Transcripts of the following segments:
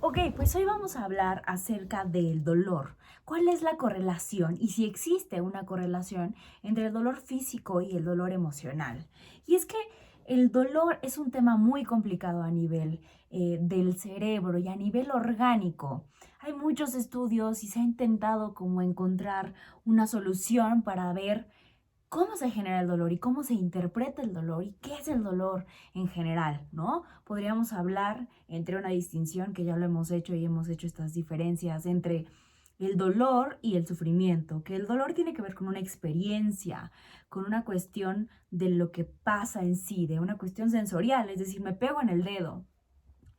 Ok, pues hoy vamos a hablar acerca del dolor. ¿Cuál es la correlación y si existe una correlación entre el dolor físico y el dolor emocional? Y es que el dolor es un tema muy complicado a nivel del cerebro y a nivel orgánico. Hay muchos estudios y se ha intentado como encontrar una solución para ver cómo se genera el dolor y cómo se interpreta el dolor y qué es el dolor en general, ¿no? Podríamos hablar entre una distinción que ya lo hemos hecho y hemos hecho estas diferencias entre el dolor y el sufrimiento, que el dolor tiene que ver con una experiencia, con una cuestión de lo que pasa en sí, de una cuestión sensorial, es decir, me pego en el dedo,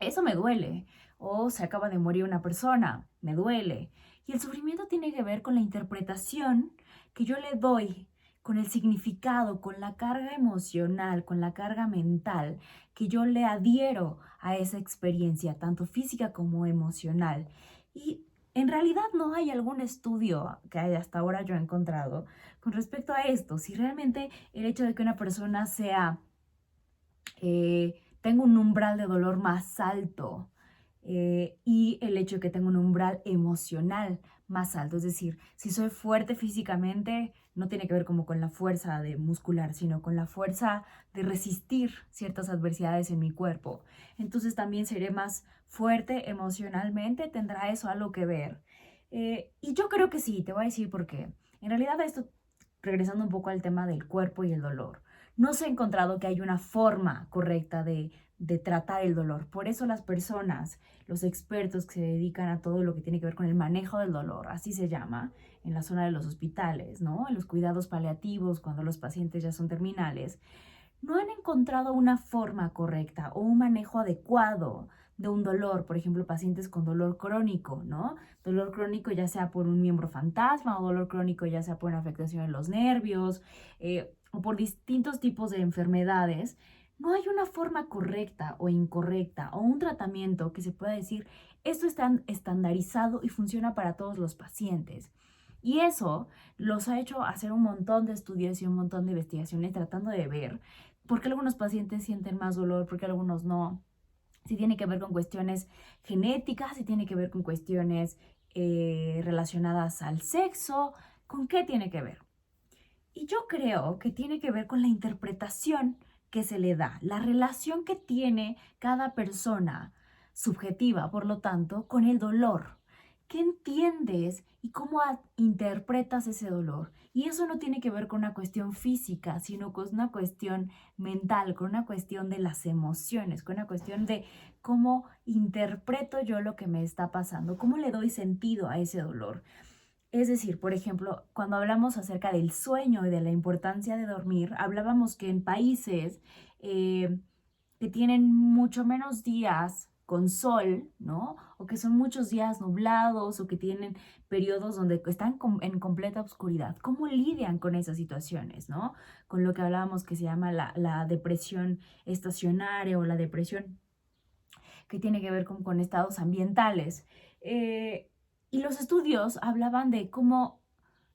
eso me duele, o se acaba de morir una persona, me duele. Y el sufrimiento tiene que ver con la interpretación que yo le doy, con el significado, con la carga emocional, con la carga mental que yo le adhiero a esa experiencia, tanto física como emocional. Y en realidad no hay algún estudio que haya hasta ahora yo he encontrado con respecto a esto, si realmente el hecho de que una persona sea tengo un umbral de dolor más alto y el hecho de que tengo un umbral emocional más alto. Es decir, si soy fuerte físicamente, no tiene que ver como con la fuerza de muscular, sino con la fuerza de resistir ciertas adversidades en mi cuerpo. Entonces también seré más fuerte emocionalmente, tendrá eso algo que ver. Y yo creo que sí, te voy a decir por qué. En realidad esto, regresando un poco al tema del cuerpo y el dolor, no se ha encontrado que haya una forma correcta de tratar el dolor. Por eso las personas, los expertos que se dedican a todo lo que tiene que ver con el manejo del dolor, así se llama, en la zona de los hospitales, ¿no? En los cuidados paliativos, cuando los pacientes ya son terminales, no han encontrado una forma correcta o un manejo adecuado de un dolor, por ejemplo, pacientes con dolor crónico, ¿no? Dolor crónico ya sea por un miembro fantasma o dolor crónico ya sea por una afectación en los nervios o por distintos tipos de enfermedades. No hay una forma correcta o incorrecta o un tratamiento que se pueda decir esto está estandarizado y funciona para todos los pacientes. Y eso los ha hecho hacer un montón de estudios y un montón de investigaciones tratando de ver por qué algunos pacientes sienten más dolor, por qué algunos no. Si tiene que ver con cuestiones genéticas, si tiene que ver con cuestiones relacionadas al sexo, ¿con qué tiene que ver? Y yo creo que tiene que ver con la interpretación que se le da, la relación que tiene cada persona subjetiva, por lo tanto, con el dolor. ¿Qué entiendes y cómo interpretas ese dolor? Y eso no tiene que ver con una cuestión física, sino con una cuestión mental, con una cuestión de las emociones, con una cuestión de cómo interpreto yo lo que me está pasando, cómo le doy sentido a ese dolor. Es decir, por ejemplo, cuando hablamos acerca del sueño y de la importancia de dormir, hablábamos que en países eh, que tienen mucho menos días con sol, ¿no? O que son muchos días nublados o que tienen periodos donde están en completa oscuridad. ¿Cómo lidian con esas situaciones, ¿no? Con lo que hablábamos que se llama la depresión estacionaria o la depresión que tiene que ver con estados ambientales. Eh, y los estudios hablaban de cómo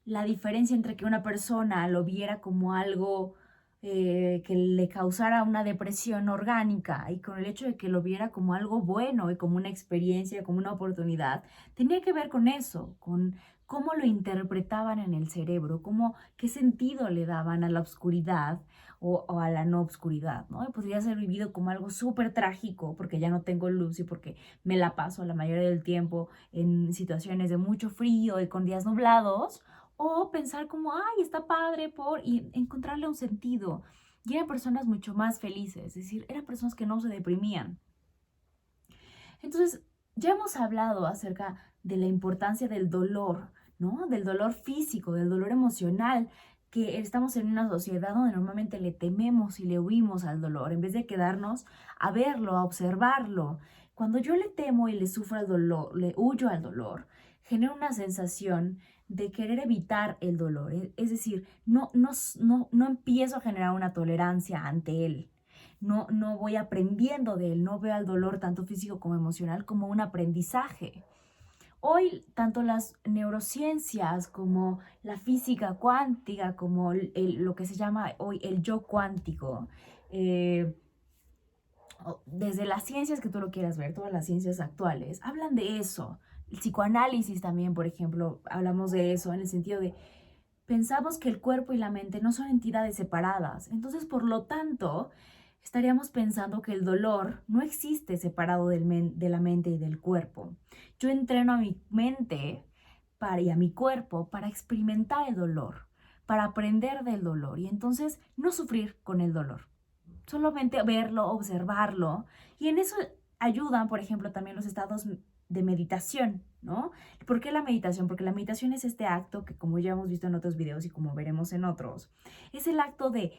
la diferencia entre que una persona lo viera como algo que le causara una depresión orgánica y con el hecho de que lo viera como algo bueno y como una experiencia, como una oportunidad, tenía que ver con eso, con cómo lo interpretaban en el cerebro, cómo, qué sentido le daban a la oscuridad o a la no obscuridad, ¿no? Y podría ser vivido como algo súper trágico porque ya no tengo luz y porque me la paso la mayoría del tiempo en situaciones de mucho frío y con días nublados, o pensar como, ay, está padre y encontrarle un sentido. Y eran personas mucho más felices, es decir, eran personas que no se deprimían. Entonces, ya hemos hablado acerca de la importancia del dolor, ¿no? Del dolor físico, del dolor emocional, que estamos en una sociedad donde normalmente le tememos y le huimos al dolor, en vez de quedarnos a verlo, a observarlo. Cuando yo le temo y le sufro al dolor, le huyo al dolor, genera una sensación de querer evitar el dolor. Es decir, no empiezo a generar una tolerancia ante él, no voy aprendiendo de él, no veo al dolor tanto físico como emocional como un aprendizaje. Hoy, tanto las neurociencias como la física cuántica, como lo que se llama hoy el yo cuántico, eh, desde las ciencias que tú lo quieras ver, todas las ciencias actuales, hablan de eso. El psicoanálisis también, por ejemplo, hablamos de eso en el sentido de pensamos que el cuerpo y la mente no son entidades separadas. Entonces, por lo tanto, estaríamos pensando que el dolor no existe separado de la mente y del cuerpo. Yo entreno a mi mente y a mi cuerpo para experimentar el dolor, para aprender del dolor y entonces no sufrir con el dolor. Solamente verlo, observarlo. Y en eso ayudan, por ejemplo, también los estados de meditación, ¿no? ¿Por qué la meditación? Porque la meditación es este acto que, como ya hemos visto en otros videos y como veremos en otros, es el acto de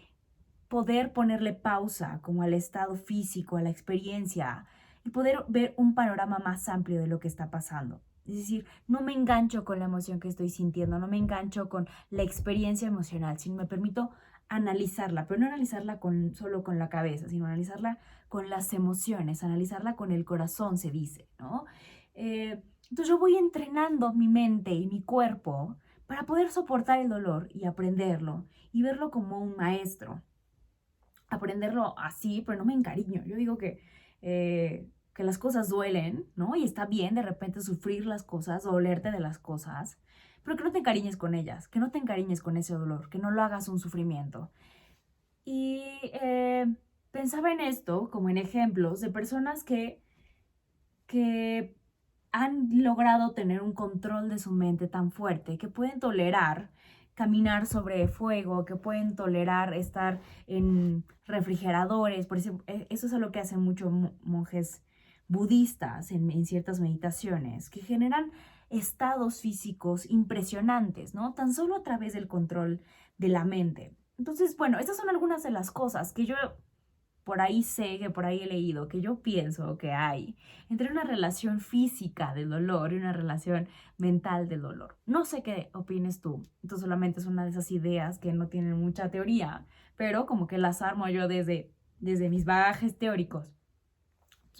poder ponerle pausa como al estado físico, a la experiencia y poder ver un panorama más amplio de lo que está pasando. Es decir, no me engancho con la emoción que estoy sintiendo, no me engancho con la experiencia emocional, sino me permito analizarla, pero no analizarla solo con la cabeza, sino analizarla con las emociones, analizarla con el corazón, se dice, ¿no? Entonces yo voy entrenando mi mente y mi cuerpo para poder soportar el dolor y aprenderlo y verlo como un maestro. Aprenderlo así, pero no me encariño. Yo digo que las cosas duelen, ¿no? Y está bien de repente sufrir las cosas, dolerte de las cosas, pero que no te encariñes con ellas, que no te encariñes con ese dolor, que no lo hagas un sufrimiento. Y pensaba en esto como en ejemplos de personas que han logrado tener un control de su mente tan fuerte que pueden tolerar caminar sobre fuego, que pueden tolerar estar en refrigeradores. Por eso, eso es lo que hacen muchos monjes budistas en ciertas meditaciones, que generan estados físicos impresionantes, ¿no? Tan solo a través del control de la mente. Entonces, bueno, estas son algunas de las cosas que yo por ahí sé, que por ahí he leído, que yo pienso que hay entre una relación física del dolor y una relación mental del dolor. No sé qué opines tú. Esto solamente es una de esas ideas que no tienen mucha teoría, pero como que las armo yo desde mis bagajes teóricos.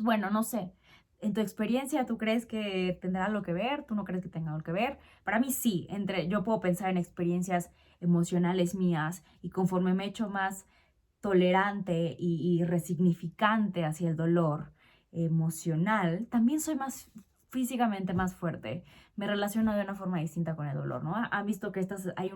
Bueno, no sé. En tu experiencia, ¿tú crees que tendrá algo que ver? ¿Tú no crees que tenga algo que ver? Para mí sí, yo puedo pensar en experiencias emocionales mías y conforme me he hecho más tolerante y resignificante hacia el dolor emocional, también soy más físicamente más fuerte. Me relaciono de una forma distinta con el dolor, ¿no? Han visto que hay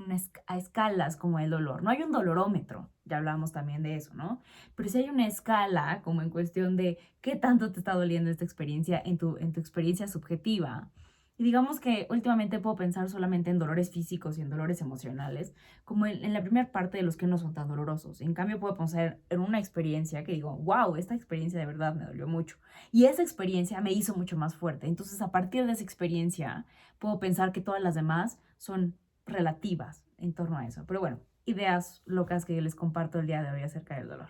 a escalas como el dolor. No hay un dolorómetro, ya hablamos también de eso, ¿no? Pero sí hay una escala como en cuestión de qué tanto te está doliendo esta experiencia en tu experiencia subjetiva. Y digamos que últimamente puedo pensar solamente en dolores físicos y en dolores emocionales, como en la primera parte de los que no son tan dolorosos. En cambio, puedo pensar en una experiencia que digo, wow, esta experiencia de verdad me dolió mucho. Y esa experiencia me hizo mucho más fuerte. Entonces, a partir de esa experiencia, puedo pensar que todas las demás son relativas en torno a eso. Pero bueno, ideas locas que les comparto el día de hoy acerca del dolor.